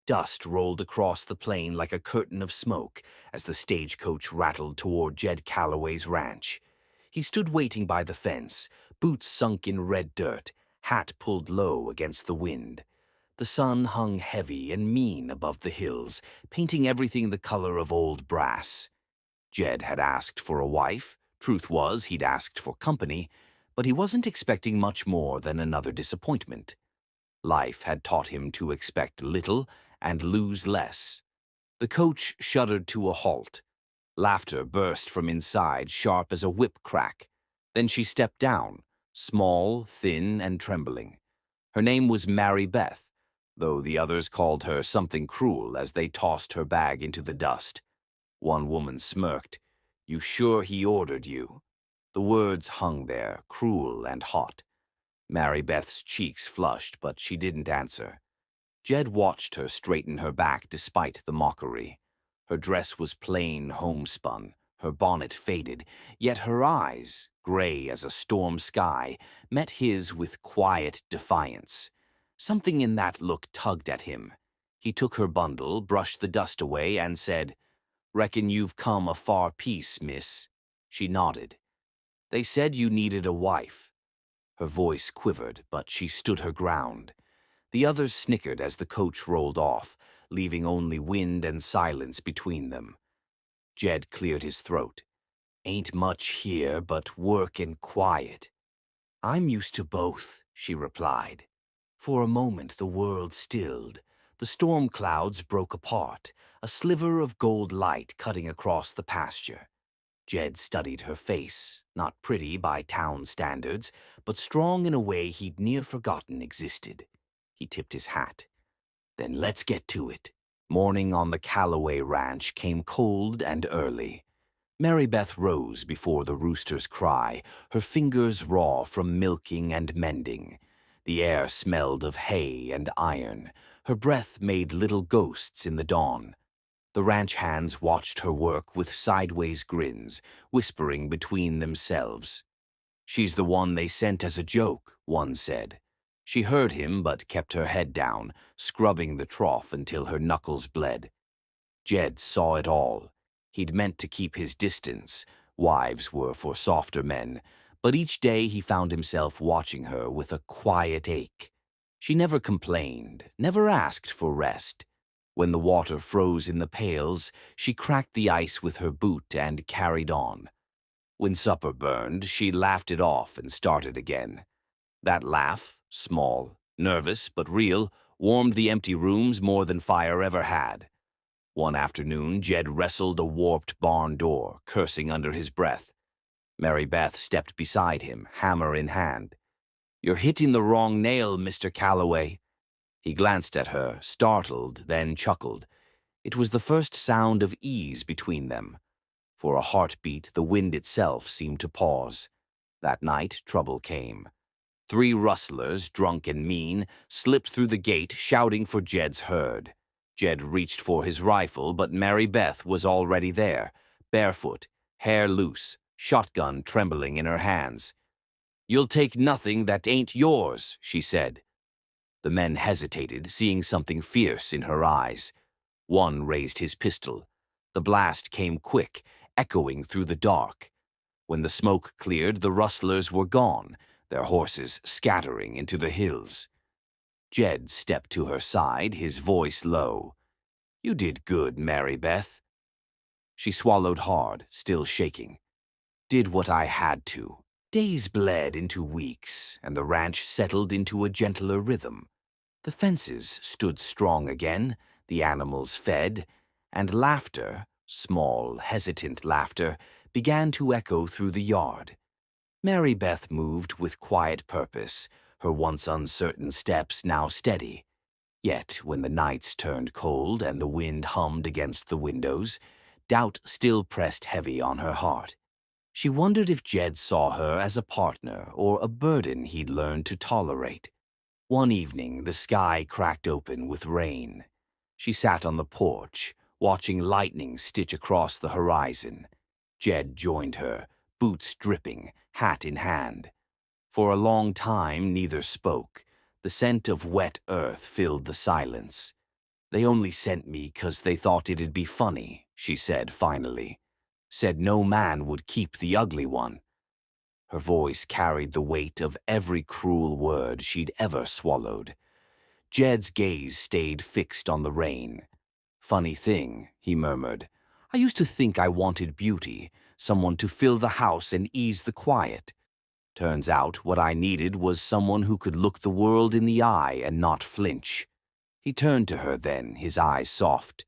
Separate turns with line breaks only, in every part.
Dust rolled across the plain like a curtain of smoke as the stagecoach rattled toward Jed Callaway's ranch. He stood waiting by the fence, boots sunk in red dirt, hat pulled low against the wind. The sun hung heavy and mean above the hills, painting everything the color of old brass. Jed had asked for a wife. Truth was, he'd asked for company, but he wasn't expecting much more than another disappointment. Life had taught him to expect little and lose less. The coach shuddered to a halt. Laughter burst from inside, sharp as a whip crack. Then she stepped down, small, thin, and trembling. Her name was Mary Beth, though the others called her something cruel as they tossed her bag into the dust. One woman smirked. "You sure he ordered you?" The words hung there, cruel and hot. Mary Beth's cheeks flushed, but she didn't answer. Jed watched her straighten her back despite the mockery. Her dress was plain homespun, her bonnet faded, yet her eyes, gray as a storm sky, met his with quiet defiance. Something in that look tugged at him. He took her bundle, brushed the dust away, and said, "Reckon you've come a far piece, miss." She nodded. "They said you needed a wife." Her voice quivered, but she stood her ground. The others snickered as the coach rolled off, leaving only wind and silence between them. Jed cleared his throat. "Ain't much here but work and quiet." "I'm used to both," she replied. For a moment the world stilled. The storm clouds broke apart, a sliver of gold light cutting across the pasture. Jed studied her face, not pretty by town standards, but strong in a way he'd near forgotten existed. He tipped his hat. "Then let's get to it." Morning on the Callaway ranch came cold and early. Mary Beth rose before the rooster's cry, her fingers raw from milking and mending. The air smelled of hay and iron. Her breath made little ghosts in the dawn. The ranch hands watched her work with sideways grins, whispering between themselves. "She's the one they sent as a joke," one said. She heard him but kept her head down, scrubbing the trough until her knuckles bled. Jed saw it all. He'd meant to keep his distance. Wives were for softer men. But each day he found himself watching her with a quiet ache. She never complained, never asked for rest. When the water froze in the pails, she cracked the ice with her boot and carried on. When supper burned, she laughed it off and started again. That laugh, small, nervous, but real, warmed the empty rooms more than fire ever had. One afternoon, Jed wrestled a warped barn door, cursing under his breath. Mary Beth stepped beside him, hammer in hand. "You're hitting the wrong nail, Mr. Callaway." He glanced at her, startled, then chuckled. It was the first sound of ease between them. For a heartbeat, the wind itself seemed to pause. That night, trouble came. 3 rustlers, drunk and mean, slipped through the gate, shouting for Jed's herd. Jed reached for his rifle, but Mary Beth was already there, barefoot, hair loose, shotgun trembling in her hands. "You'll take nothing that ain't yours," she said. The men hesitated, seeing something fierce in her eyes. One raised his pistol. The blast came quick, echoing through the dark. When the smoke cleared, the rustlers were gone, their horses scattering into the hills. Jed stepped to her side, his voice low. "You did good, Mary Beth." She swallowed hard, still shaking. "Did what I had to." Days bled into weeks, and the ranch settled into a gentler rhythm. The fences stood strong again, the animals fed, and laughter, small, hesitant laughter, began to echo through the yard. Mary Beth moved with quiet purpose, her once uncertain steps now steady. Yet, when the nights turned cold and the wind hummed against the windows, doubt still pressed heavy on her heart. She wondered if Jed saw her as a partner or a burden he'd learned to tolerate. One evening, the sky cracked open with rain. She sat on the porch, watching lightning stitch across the horizon. Jed joined her, boots dripping, hat in hand. For a long time, neither spoke. The scent of wet earth filled the silence. They only sent me 'cause they thought it'd be funny, she said finally. Said no man would keep the ugly one. Her voice carried the weight of every cruel word she'd ever swallowed. Jed's gaze stayed fixed on the rain. Funny thing, he murmured. I used to think I wanted beauty, someone to fill the house and ease the quiet. Turns out what I needed was someone who could look the world in the eye and not flinch. He turned to her then, his eyes soft.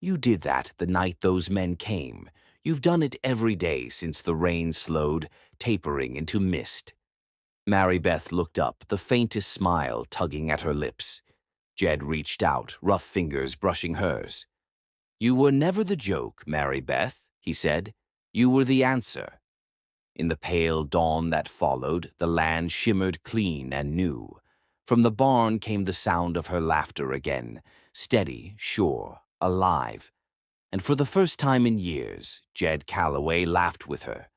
You did that the night those men came. You've done it every day since the rain slowed, tapering into mist. Mary Beth looked up, the faintest smile tugging at her lips. Jed reached out, rough fingers brushing hers. You were never the joke, Mary Beth, he said. You were the answer. In the pale dawn that followed, the land shimmered clean and new. From the barn came the sound of her laughter again, steady, sure, alive. And for the first time in years, Jed Callaway laughed with her.